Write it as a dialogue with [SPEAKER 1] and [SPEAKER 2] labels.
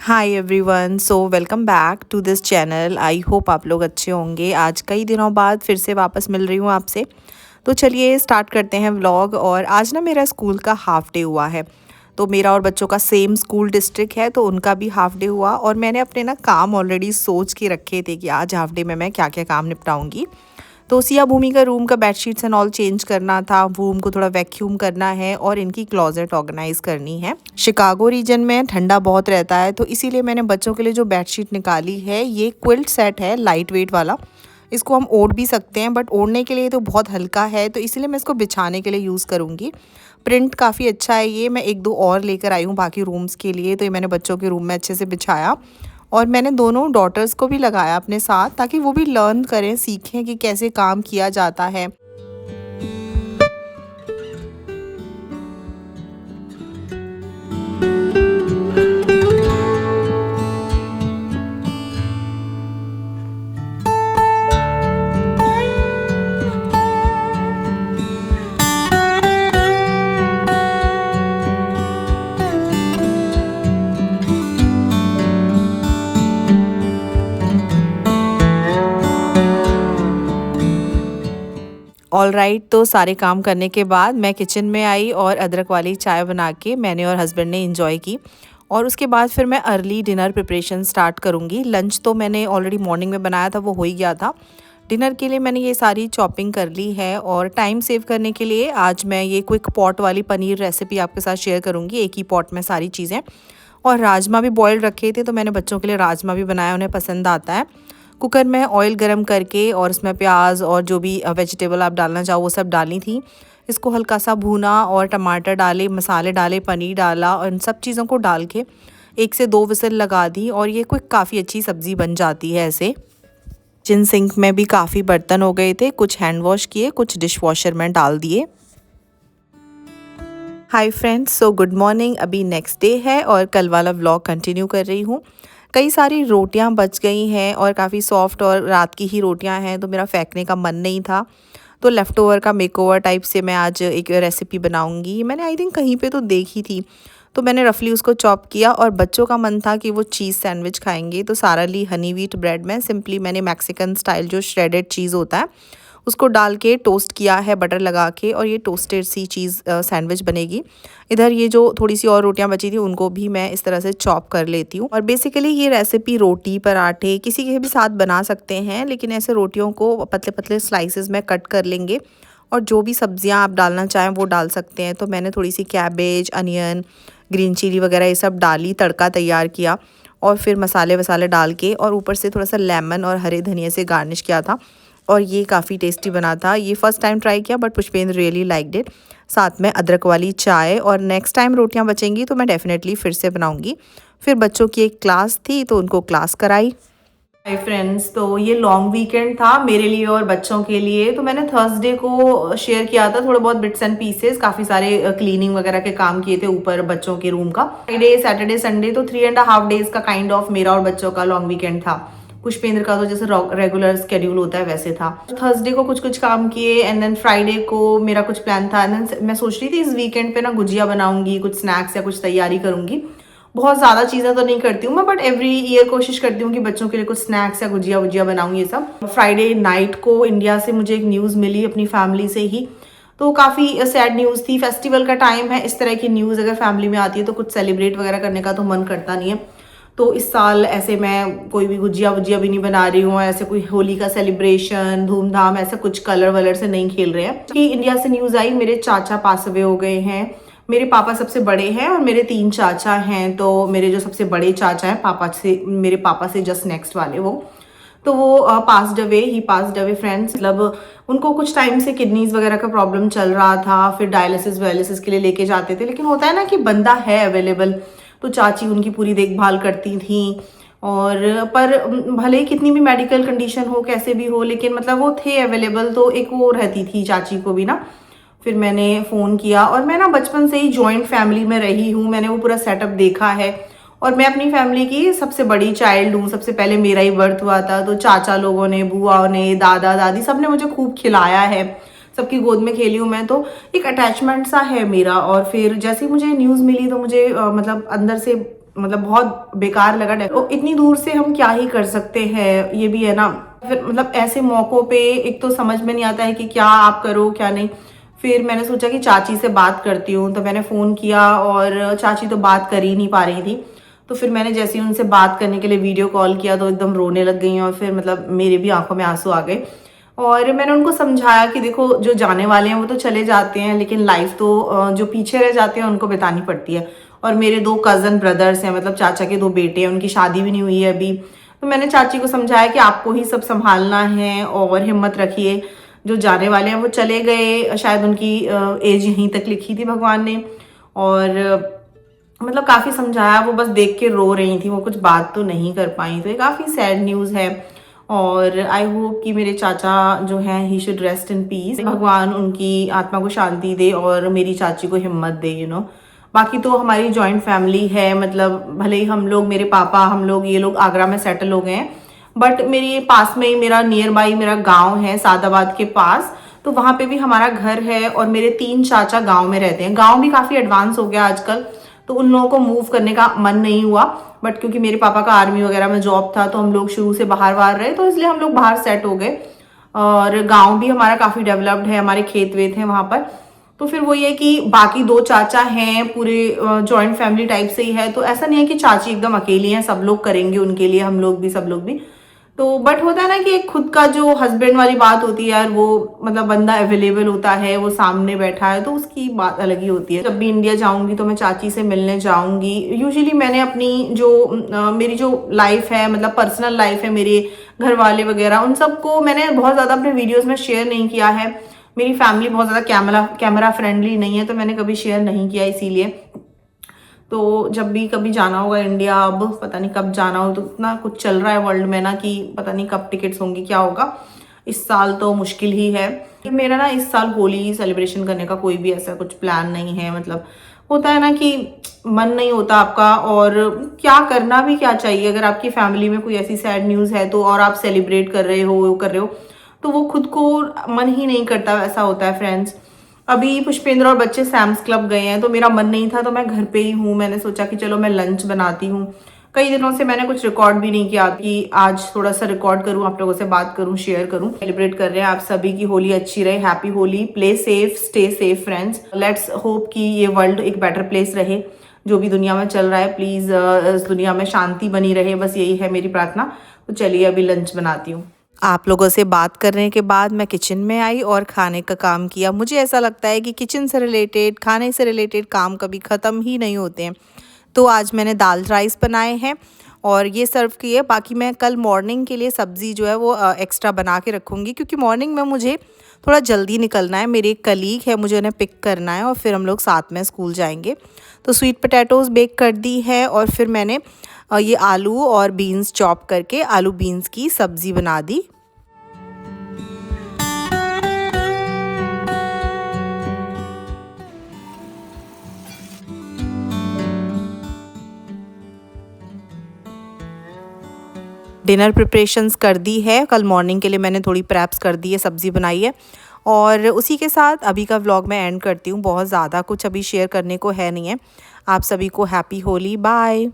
[SPEAKER 1] Hi everyone, so welcome back to this channel. I hope आप लोग अच्छे होंगे। आज कई दिनों बाद फिर से वापस मिल रही हूँ आपसे। तो चलिए स्टार्ट करते हैं व्लॉग। और आज ना मेरा स्कूल का हाफ डे हुआ है। तो मेरा और बच्चों का सेम स्कूल डिस्ट्रिक्ट है, तो उनका भी हाफ डे हुआ। और मैंने अपने ना काम ऑलरेडी सोच के रखे थे कि आज हाफ डे में मैं क्या क्या काम निपटाऊंगी। तो सिया भूमि का रूम का बेडशीट्स एंड ऑल चेंज करना था, रूम को थोड़ा वैक्यूम करना है और इनकी क्लोजेट ऑर्गेनाइज करनी है। शिकागो रीजन में ठंडा बहुत रहता है, तो इसीलिए मैंने बच्चों के लिए जो बेडशीट निकाली है ये क्विल्ट सेट है, लाइट वेट वाला। इसको हम ओढ़ भी सकते हैं, बट ओढ़ने के लिए तो बहुत हल्का है, तो इसीलिए मैं इसको बिछाने के लिए यूज़ करूँगी। प्रिंट काफ़ी अच्छा है ये। मैं एक दो और लेकर आई हूँ बाकी रूम्स के लिए, तो ये मैंने बच्चों के रूम में अच्छे से बिछाया। और मैंने दोनों डॉटर्स को भी लगाया अपने साथ, ताकि वो भी लर्न करें, सीखें कि कैसे काम किया जाता है। ऑल राइट, तो सारे काम करने के बाद मैं किचन में आई और अदरक वाली चाय बना के मैंने और हस्बैंड ने इंजॉय की। और उसके बाद फिर मैं अर्ली डिनर प्रिपरेशन स्टार्ट करूँगी। लंच तो मैंने ऑलरेडी मॉर्निंग में बनाया था, वो हो ही गया था। डिनर के लिए मैंने ये सारी चॉपिंग कर ली है। और टाइम सेव करने के लिए आज मैं ये क्विक पॉट वाली पनीर रेसिपी आपके साथ शेयर करूँगी। एक ही पॉट में सारी चीज़ें। और राजमा भी बॉइल्ड रखे थे, तो मैंने बच्चों के लिए राजमा भी बनाया, उन्हें पसंद आता है। कुकर में ऑयल गरम करके और उसमें प्याज और जो भी वेजिटेबल आप डालना चाहो वो सब डाली थी। इसको हल्का सा भूना और टमाटर डाले, मसाले डाले, पनीर डाला और इन सब चीज़ों को डाल के 1 से 2 विसल लगा दी। और ये कोई काफ़ी अच्छी सब्ज़ी बन जाती है ऐसे। किचन सिंक में भी काफ़ी बर्तन हो गए थे, कुछ हैंड वॉश किए, कुछ डिश वॉशर में डाल दिए। Hi friends, so good morning. अभी नेक्स्ट डे है और कल वाला व्लॉग कंटिन्यू कर रही हूँ। कई सारी रोटियां बच गई हैं और काफ़ी सॉफ्ट और रात की ही रोटियां हैं, तो मेरा फेंकने का मन नहीं था। तो लेफ़्ट ओवर का मेकओवर टाइप से मैं आज एक रेसिपी बनाऊंगी। मैंने आई थिंक कहीं पे तो देखी थी, तो मैंने रफली उसको चॉप किया। और बच्चों का मन था कि वो चीज़ सैंडविच खाएंगे, तो सारा ली हनी व्हीट ब्रेड में सिंपली मैंने मैक्सिकन स्टाइल जो श्रेडेड चीज़ होता है उसको डाल के टोस्ट किया है बटर लगा के, और ये टोस्टेड सी चीज़ सैंडविच बनेगी। इधर ये जो थोड़ी सी और रोटियां बची थी उनको भी मैं इस तरह से चॉप कर लेती हूँ। और बेसिकली ये रेसिपी रोटी, पराठे, किसी के भी साथ बना सकते हैं, लेकिन ऐसे रोटियों को पतले पतले स्लाइसेस में कट कर लेंगे और जो भी सब्जियां आप डालना चाहें वो डाल सकते हैं। तो मैंने थोड़ी सी कैबेज, अनियन, ग्रीन चिली वगैरह ये सब डाली, तड़का तैयार किया और फिर मसाले वसाले डाल के और ऊपर से थोड़ा सा लेमन और हरे धनिया से गार्निश किया था। और ये काफ़ी टेस्टी बना था। ये फर्स्ट टाइम ट्राई किया, but Pushpendra really liked it. साथ में अदरक वाली चाय। और नेक्स्ट टाइम रोटियां बचेंगी तो मैं डेफिनेटली फिर से बनाऊंगी। फिर बच्चों की एक क्लास थी तो उनको क्लास कराई। हाय फ्रेंड्स, तो ये लॉन्ग वीकेंड था मेरे लिए और बच्चों के लिए। तो मैंने थर्सडे को शेयर किया था थोड़े बहुत बिट्स एंड पीसेस, काफ़ी सारे क्लीनिंग वगैरह के काम किए थे ऊपर बच्चों के रूम का। फ्राइडे, सैटरडे, संडे, तो 3.5 डेज का काइंड ऑफ मेरा और बच्चों का लॉन्ग वीकेंड था। पुष्पेंद्र का तो जैसे रेगुलर स्केड्यूल होता है वैसे था। थर्सडे को कुछ कुछ काम किए एंड देन फ्राइडे को मेरा कुछ प्लान था। एंड देन मैं सोच रही थी इस वीकेंड पे ना गुजिया बनाऊंगी, कुछ स्नैक्स या कुछ तैयारी करूंगी। बहुत ज़्यादा चीज़ें तो नहीं करती हूँ मैं, बट एवरी ईयर कोशिश करती हूँ कि बच्चों के लिए कुछ स्नैक्स या गुजिया वुजिया बनाऊँ ये सब। फ्राइडे नाइट को इंडिया से मुझे एक न्यूज़ मिली अपनी फैमिली से ही, तो काफ़ी सैड न्यूज़ थी। फेस्टिवल का टाइम है, इस तरह की न्यूज़ अगर फैमिली में आती है तो कुछ सेलिब्रेट वगैरह करने का तो मन करता नहीं है। तो इस साल ऐसे मैं कोई भी गुजिया वुजिया भी नहीं बना रही हूँ, ऐसे कोई होली का सेलिब्रेशन धूमधाम ऐसा कुछ कलर वलर से नहीं खेल रहे हैं। कि इंडिया से न्यूज़ आई मेरे चाचा पास अवे हो गए हैं। मेरे पापा सबसे बड़े हैं और मेरे 3 चाचा हैं। तो मेरे जो सबसे बड़े चाचा हैं पापा से, मेरे पापा से जस्ट नेक्स्ट वाले, वो तो वो पास्ड अवे फ्रेंड्स। मतलब उनको कुछ टाइम से किडनीज वगैरह का प्रॉब्लम चल रहा था, फिर डायलिसिस वायलिसिस के लिए लेके जाते थे, लेकिन होता है ना कि बंदा है अवेलेबल, तो चाची उनकी पूरी देखभाल करती थी। और पर भले ही कितनी भी मेडिकल कंडीशन हो, कैसे भी हो, लेकिन मतलब वो थे अवेलेबल, तो एक वो रहती थी चाची को भी ना। फिर मैंने फ़ोन किया। और मैं ना बचपन से ही जॉइंट फैमिली में रही हूँ, मैंने वो पूरा सेटअप देखा है। और मैं अपनी फैमिली की सबसे बड़ी चाइल्ड हूँ, सबसे पहले मेरा ही बर्थ हुआ था। तो चाचा लोगों ने, बुआ ने, दादा दादी सब ने मुझे खूब खिलाया है, सबकी गोद में खेली हूँ मैं, तो एक अटैचमेंट सा है मेरा। और फिर जैसे ही मुझे न्यूज़ मिली तो मुझे मतलब अंदर से मतलब बहुत बेकार लगा। इतनी दूर से हम क्या ही कर सकते हैं, ये भी है ना। फिर मतलब ऐसे मौक़ों पे एक तो समझ में नहीं आता है कि क्या आप करो क्या नहीं। फिर मैंने सोचा कि चाची से बात करती हूँ, तो मैंने फ़ोन किया और चाची तो बात कर ही नहीं पा रही थी। तो फिर मैंने जैसे ही उनसे बात करने के लिए वीडियो कॉल किया तो एकदम रोने लग गई और फिर मतलब मेरे भी आंखों में आंसू आ गए। और मैंने उनको समझाया कि देखो, जो जाने वाले हैं वो तो चले जाते हैं, लेकिन लाइफ तो जो पीछे रह जाते हैं उनको बितानी पड़ती है। और मेरे 2 कज़न ब्रदर्स हैं, मतलब चाचा के 2 बेटे हैं, उनकी शादी भी नहीं हुई है अभी। तो मैंने चाची को समझाया कि आपको ही सब संभालना है और हिम्मत रखिए, जो जाने वाले हैं वो चले गए, शायद उनकी एज यहीं तक लिखी थी भगवान ने। और मतलब काफ़ी समझाया, वो बस देख के रो रही थी, वो कुछ बात तो नहीं कर पाई। तो ये काफ़ी सैड न्यूज़ है। और आई होप कि मेरे चाचा जो हैं he should rest in peace, भगवान उनकी आत्मा को शांति दे और मेरी चाची को हिम्मत दे, बाकी तो हमारी जॉइंट फैमिली है, मतलब भले ही हम लोग, मेरे पापा, हम लोग, ये लोग आगरा में सेटल हो गए हैं, बट मेरे पास में ही मेरा नियर बाई मेरा गाँव है सादाबाद के पास। तो वहाँ पे भी हमारा घर है और मेरे 3 चाचा गाँव में रहते हैं। गाँव भी काफ़ी एडवांस हो गया आजकल, तो उन लोगों को मूव करने का मन नहीं हुआ। बट क्योंकि मेरे पापा का आर्मी वगैरह में जॉब था, तो हम लोग शुरू से बाहर बाहर रहे, तो इसलिए हम लोग बाहर सेट हो गए। और गांव भी हमारा काफ़ी डेवलप्ड है, हमारे खेत वेत हैं वहाँ पर। तो फिर वो ये कि बाकी 2 चाचा हैं, पूरे जॉइंट फैमिली टाइप से ही है। तो ऐसा नहीं है कि चाची एकदम अकेली हैं, सब लोग करेंगे उनके लिए, हम लोग भी, सब लोग भी। तो बट होता है ना कि एक खुद का जो हस्बैंड वाली बात होती है यार, वो मतलब बंदा अवेलेबल होता है, वो सामने बैठा है, तो उसकी बात अलग ही होती है। जब भी इंडिया जाऊंगी तो मैं चाची से मिलने जाऊंगी। यूजुअली मैंने अपनी जो मेरी जो लाइफ है, मतलब पर्सनल लाइफ है, मेरे घर वाले वगैरह, उन सबको मैंने बहुत ज़्यादा अपने वीडियोज़ में शेयर नहीं किया है। मेरी फैमिली बहुत ज़्यादा कैमरा फ्रेंडली नहीं है, तो मैंने कभी शेयर नहीं किया, इसीलिए। तो जब भी कभी जाना होगा इंडिया, अब पता नहीं कब जाना हो, तो इतना कुछ चल रहा है वर्ल्ड में ना कि पता नहीं कब टिकट्स होंगी, क्या होगा। इस साल तो मुश्किल ही है। मेरा ना इस साल होली सेलिब्रेशन करने का कोई भी ऐसा कुछ प्लान नहीं है। मतलब होता है ना कि मन नहीं होता आपका, और क्या करना भी क्या चाहिए अगर आपकी फैमिली में कोई ऐसी सैड न्यूज़ है तो, और आप सेलिब्रेट कर रहे हो, तो वो खुद को मन ही नहीं करता, ऐसा होता है फ्रेंड्स। अभी पुष्पेंद्र और बच्चे सैम्स क्लब गए हैं, तो मेरा मन नहीं था, तो मैं घर पे ही हूँ। मैंने सोचा कि चलो मैं लंच बनाती हूँ। कई दिनों से मैंने कुछ रिकॉर्ड भी नहीं किया कि आज थोड़ा सा रिकॉर्ड करूँ, आप लोगों से बात करूँ, शेयर करूँ। सेलिब्रेट कर रहे हैं, आप सभी की होली अच्छी रहे, happy Holi. Play safe, stay safe friends. Let's hope कि ये वर्ल्ड एक बेटर प्लेस रहे। जो भी दुनिया में चल रहा है, प्लीज़ इस दुनिया में शांति बनी रहे, बस यही है मेरी प्रार्थना। तो चलिए अभी लंच बनाती हूँ। आप लोगों से बात करने के बाद मैं किचन में आई और खाने का काम किया। मुझे ऐसा लगता है कि किचन से रिलेटेड, खाने से रिलेटेड काम कभी ख़त्म ही नहीं होते हैं। तो आज मैंने दाल राइस बनाए हैं और ये सर्व किए। बाकी मैं कल मॉर्निंग के लिए सब्ज़ी जो है वो एक्स्ट्रा बना के रखूँगी, क्योंकि मॉर्निंग में मुझे थोड़ा जल्दी निकलना है। मेरी एक कलीग है, मुझे उन्हें पिक करना है और फिर हम लोग साथ में स्कूल जाएंगे। तो स्वीट पोटैटोज़ बेक कर दी है और फिर मैंने ये आलू और बीन्स चॉप करके आलू बीन्स की सब्ज़ी बना दी। डिनर प्रिपरेशंस कर दी है। कल मॉर्निंग के लिए मैंने थोड़ी प्रेप्स कर दी है, सब्ज़ी बनाई है। और उसी के साथ अभी का व्लॉग मैं एंड करती हूँ। बहुत ज़्यादा कुछ अभी शेयर करने को है नहीं है। आप सभी को हैप्पी होली, बाय।